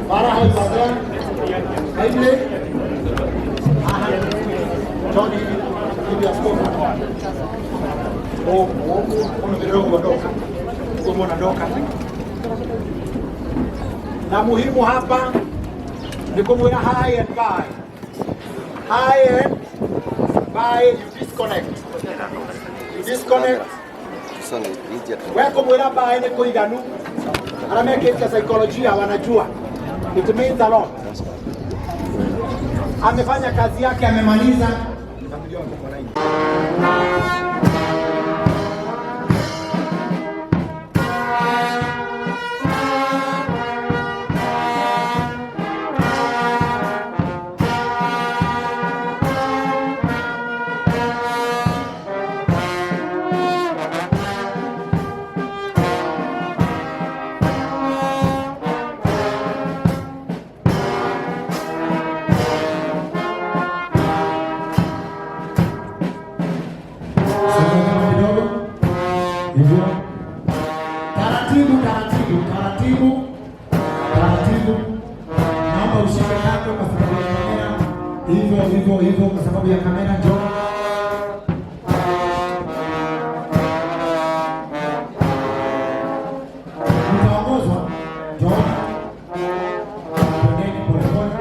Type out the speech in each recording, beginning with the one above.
Farah Ibadan, Haile, Johnny, India Sport. Na muhimu hapa ni kumwona high and buy. High and buy, you disconnect. You disconnect. Weko mwena buy ni kuiganu. Anameke cha psychology wanajua. It means a lot. Amefanya kazi yake, amemaliza. Taratibu. Naomba ushike kando kwa sababu ya kamera. Hivyo kwa sababu ya kamera njoo. Mtaongozwa. Njoo. Twendeni polepole.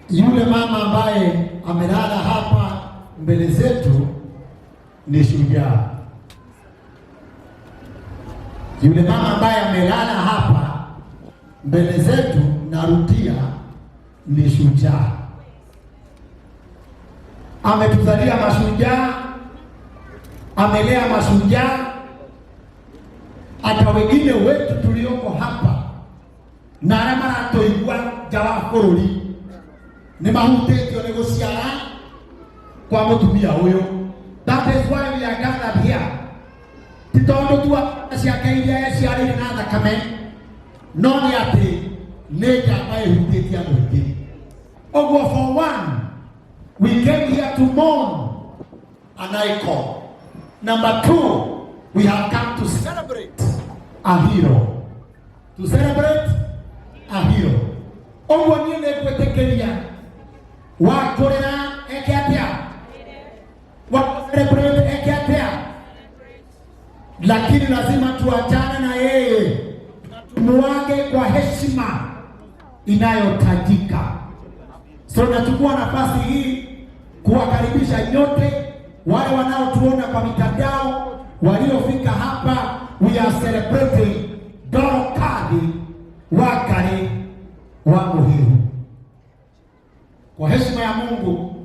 Yule mama ambaye amelala hapa mbele zetu ni shujaa. Yule mama ambaye amelala hapa mbele zetu, narudia, ni shujaa. Ametuzalia mashujaa, amelea mashujaa. Hata wengine wetu tulioko hapa na arama toigwa jawa korori ni mahutĩtio nĩ gũciara kwa mũtumia ũyũ. That is why we are gathered here. Ti tondũ tu ciake iria ciarĩire na thakame, no nĩ atĩ nĩ njamba ĩhutĩtie andũ aingĩ. Ũguo for one, we came here to mourn an icon. Number two, we have come to celebrate a hero. To celebrate a hero. Ũguo niĩ nĩ ngwĩtĩkĩria wakorera ekeatia celebrate ekeatia, lakini lazima tuachane na yeye, tumuage kwa heshima inayotajika. So nachukua nafasi hii kuwakaribisha nyote wale wanaotuona kwa mitandao, waliofika hapa. We are celebrating Dorothy Wakari wa Muhiru. Kwa heshima ya Mungu,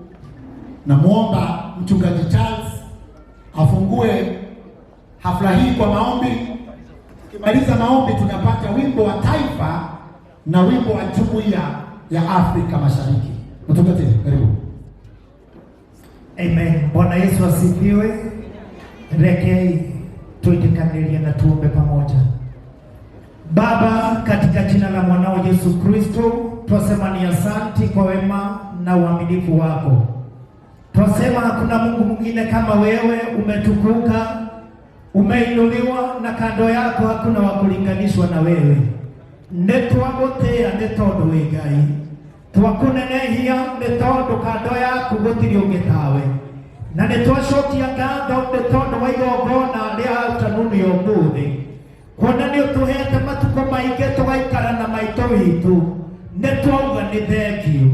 namuomba Mchungaji Charles afungue hafla hii kwa maombi. Tukimaliza maombi, tunapata wimbo wa taifa na wimbo wa Jumuiya ya Afrika Mashariki. Mchungaji, karibu. Amen. Bwana Yesu asifiwe. Rekei tuitikanilie na tuombe pamoja. Baba, katika jina la mwanao Yesu Kristo, twasema ni asanti kwa wema na uaminifu wako. Twasema hakuna Mungu mwingine kama wewe. Umetukuka, umeinuliwa na kando yako hakuna wa kulinganishwa na wewe. Nitwagutia ni tondu wi Ngai, twakunenehia ni tondu kando yaku gutiri ungi tawe, na nitwacokia ngatho ni tondu wa igongona ria utanuni umuthi, kuona ni utuhete matuko maingi tugaikara na maito witu. Nitwauga ni thengio,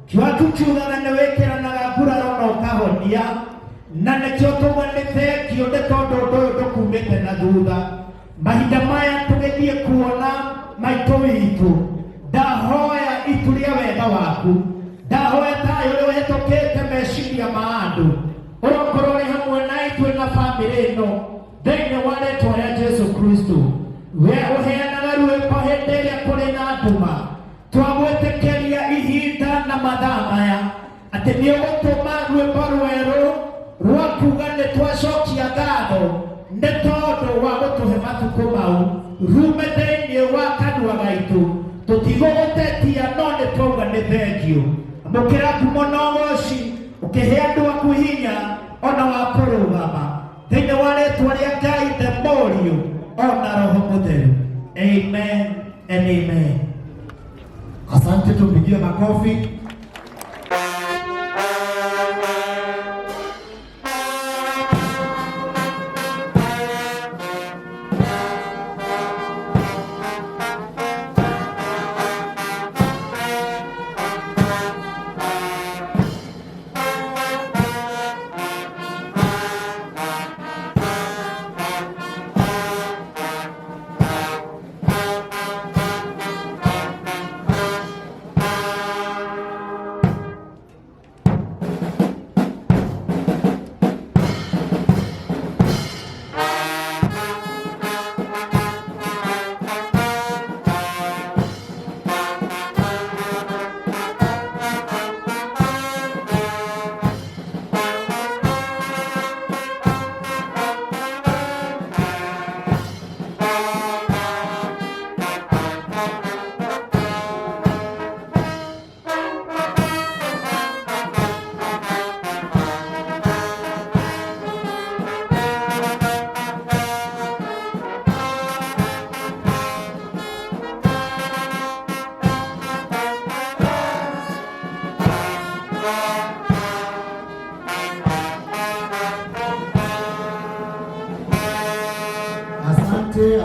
kiwaku kiugaga ni wikiranaga nguraro na ukahonia, na nikio tuga ni thengio ni tondu undu uyu ndukumite na thutha. Mahinda maya tugithie kuona maito witu, ndahoya ituria wega waku, ndahoya tayo uri uhetukite meciria ma andu, urokorwo uri hamwe na itwe na bamiri ino thiini wa ritwa ria Jesu Kristo. We uheanaga rwimbo hindi iria kuri na nduma, twagwitikiria ihinda na mathaa maya ati ni ugutuma rwimbo rweru rwa kuga ni twacokia ngatho ni tondu wa gutuhe matuko mau rume thiini wa kanua gaitu. Tutigũgũtetia no nĩ twauga nĩ thengio. Amũkĩra ngumo na ũgooci ũkĩhe andũ aku hinya ona wa kũrũgama thĩinĩ wa rĩĩtwa rĩa Ngai the Mũriũ ona Roho Mũtheru. Amen and amen. Asante, tupigie makofi.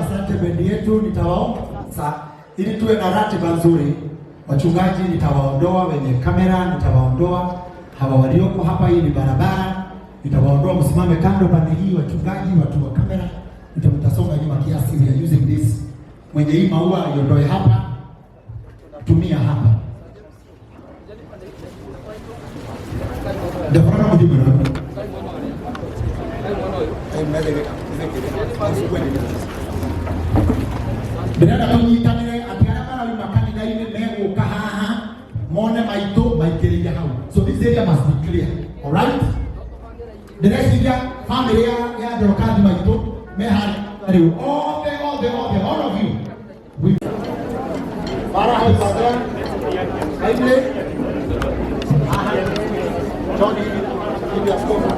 Asante bendi yetu. Nitawaomba sasa ili tuwe na ratiba nzuri. Wachungaji nitawaondoa, wenye kamera nitawaondoa, hawa walioko hapa, hii ni barabara, nitawaondoa, msimame kando pande hii. Wachungaji, watu wa kamera, nitamtasonga nyuma kiasi. We are using this. Mwenye hii maua iondoe hapa, tumia hapa. Ndio kwa mjibu na Birada kunyitanire atiara kana makanitha ini meguka haha mone maito maikiriria hau. So this area must be clear. All right? Direciria family ya Dorokadi maito mehari all of you. We para hai padra haile Johnny hivi askofu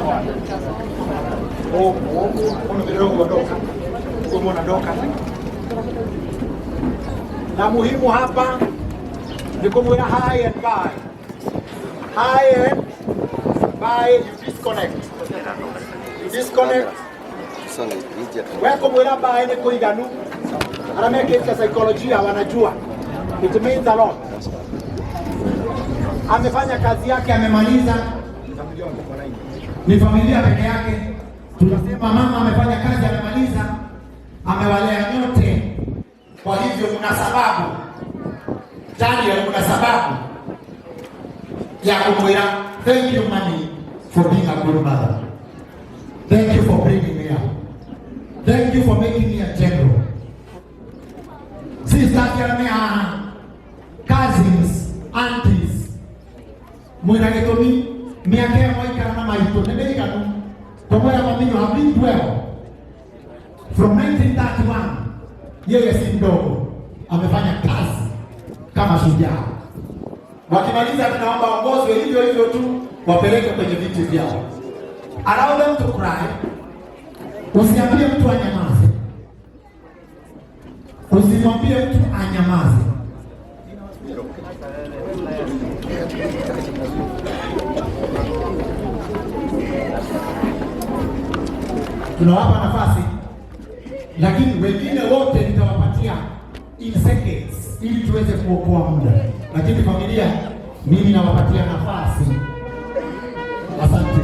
ono kidogo doka umo na doka. Na muhimu hapa ni kumwona high and buy. High and buy, you disconnect. You disconnect. Wewe kumwona buy ni kuiganu. Anamekeka psychology wanajua. It means a lot. Amefanya kazi yake, amemaliza. Ni familia peke yake. Tunasema mama amefanya kazi, amemaliza, amewalea nyote. Kwa hivyo kuna sababu Daniel, kuna sababu ya kumwira thank you mommy for being a good mother, thank you for bringing me up, thank you for making me a general. Sisters and cousins, aunties, mwira getomi miake moikara na maito nende iganu tomwira maminyo have been well from 1931. Yeye si mdogo, amefanya kazi kama shujaa. Wakimaliza tunaomba waongozwe hivyo hivyo tu, wapeleke kwenye viti vyao. Allow them to cry, Usiambie mtu anyamaze. Usimwambie mtu anyamaze. Tunawapa nafasi, lakini wengine wote nitawapatia in seconds ili tuweze kuokoa muda. Lakini familia, mimi nawapatia nafasi. Asante.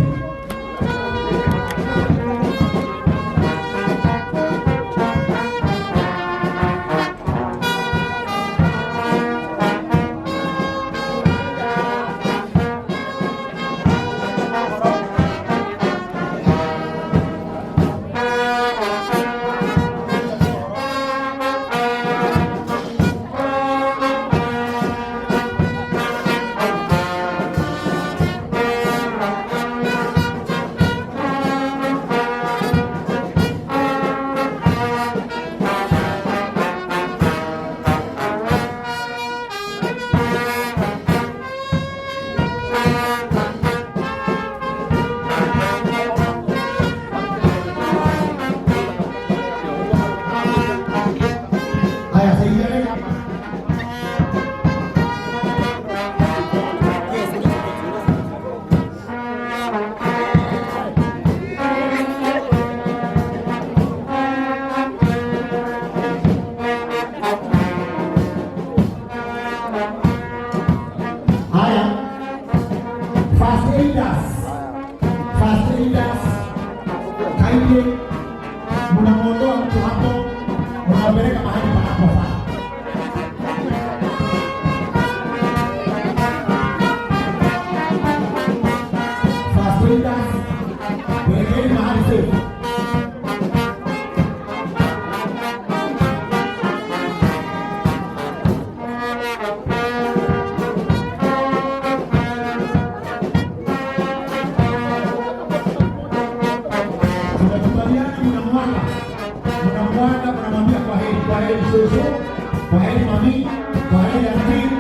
Mnamuondoa mtu hapo, mnapeleka mahali panapofaa. First aiders, pelekeni mahali safe. Mnamwambia kwa heri Soso, kwa heri mami, kwa heri auntie.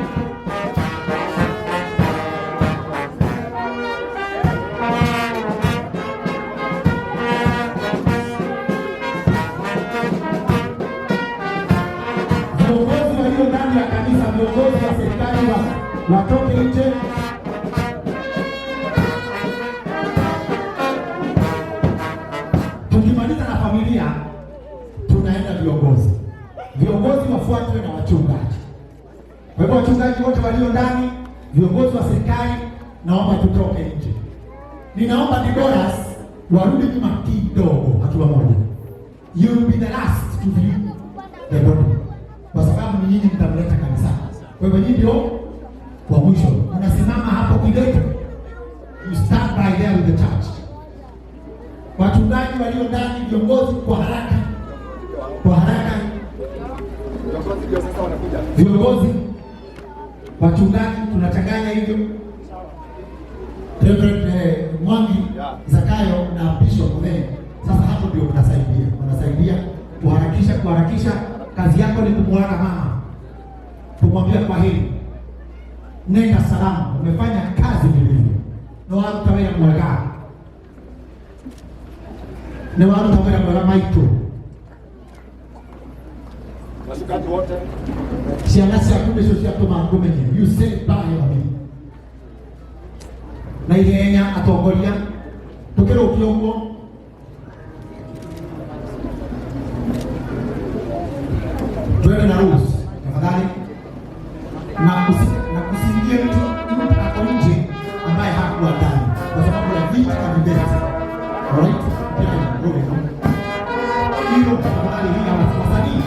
Viongozi walio ndani ya kanisa, viongozi wa serikali watoke nje. Tukimaliza na familia, tunaenda viongozi. Viongozi wafuatwe na wachungaji. Kwa hivyo wachungaji wote walio ndani, viongozi wa serikali, naomba tutoke nje. Ninaomba Diboras warudi nyuma kidogo, hatua moja. You will be the last to leave the body, kwa sababu ni nyinyi mtamleta kanisa. Kwa hivyo nyinyi ndio wa mwisho. Unasimama hapo kidogo, you stand by there with the church. Wachungaji walio ndani, viongozi kwa haraka, kwa haraka. Viongozi, wachungaji, tunachanganya hivyo. Mwangi, Zakayo na Bishop Mwenye. Sasa hapo ndio wanasaidia kuharakisha. Kazi yako ni kumwaga mama, kumwambia kwa heri, nenda salama, umefanya kazi vilivyo. No watu tawea mwaga, ne watu tawea mwaga maito. Wasukaji wote Sianasi akumbe sio toma akumenye. You say bye mami. Na ihenya atongoria tukero ukiongo. Tuwe na rules tafadhali. Na kusiingie mtu ako nje ambaye hakuwa ndani kwa sababu ya vita na vibeti. Alright? Ndio ndio. Hiyo tafadhali hii wasanii.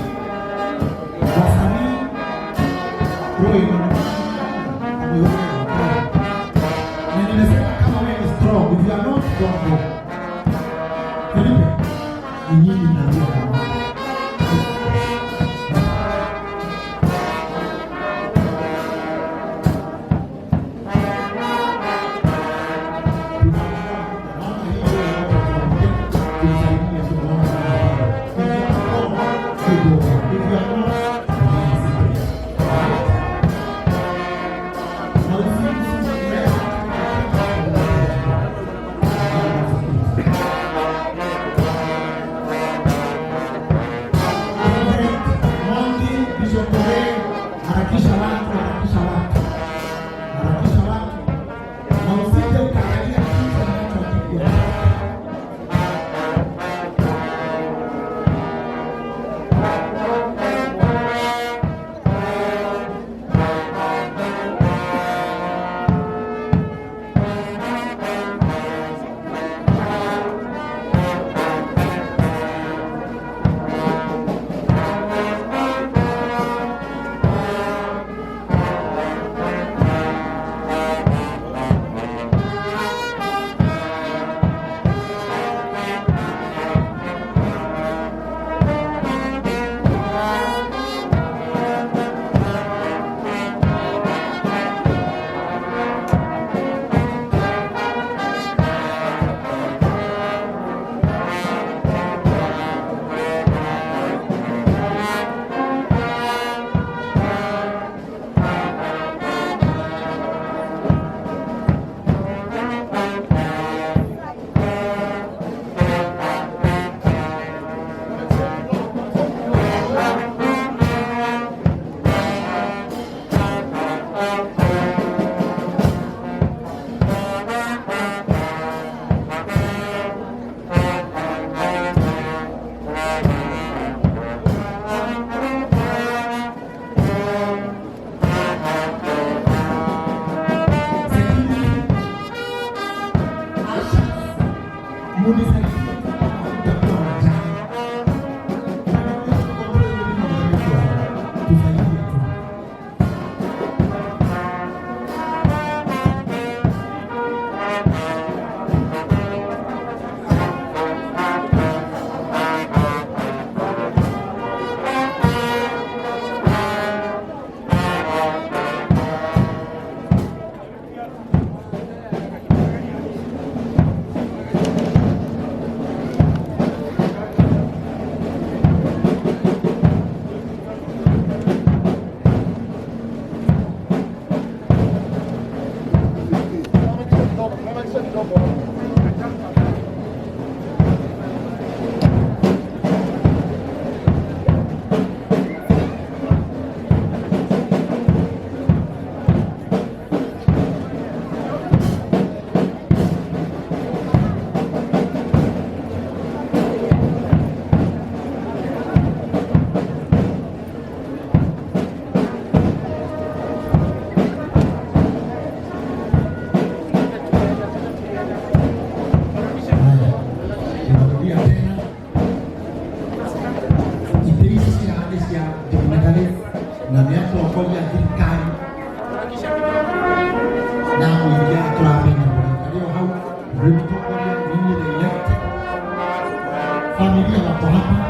Na nimesema kama wewe ni strong, if you are not strong, Felipe, ni nyinyi mnajua kama na nĩ atongoria thirikari na mũingĩ tũramenya mũrĩo hau nĩ mũtongoria ninyi the elected familia wako hapa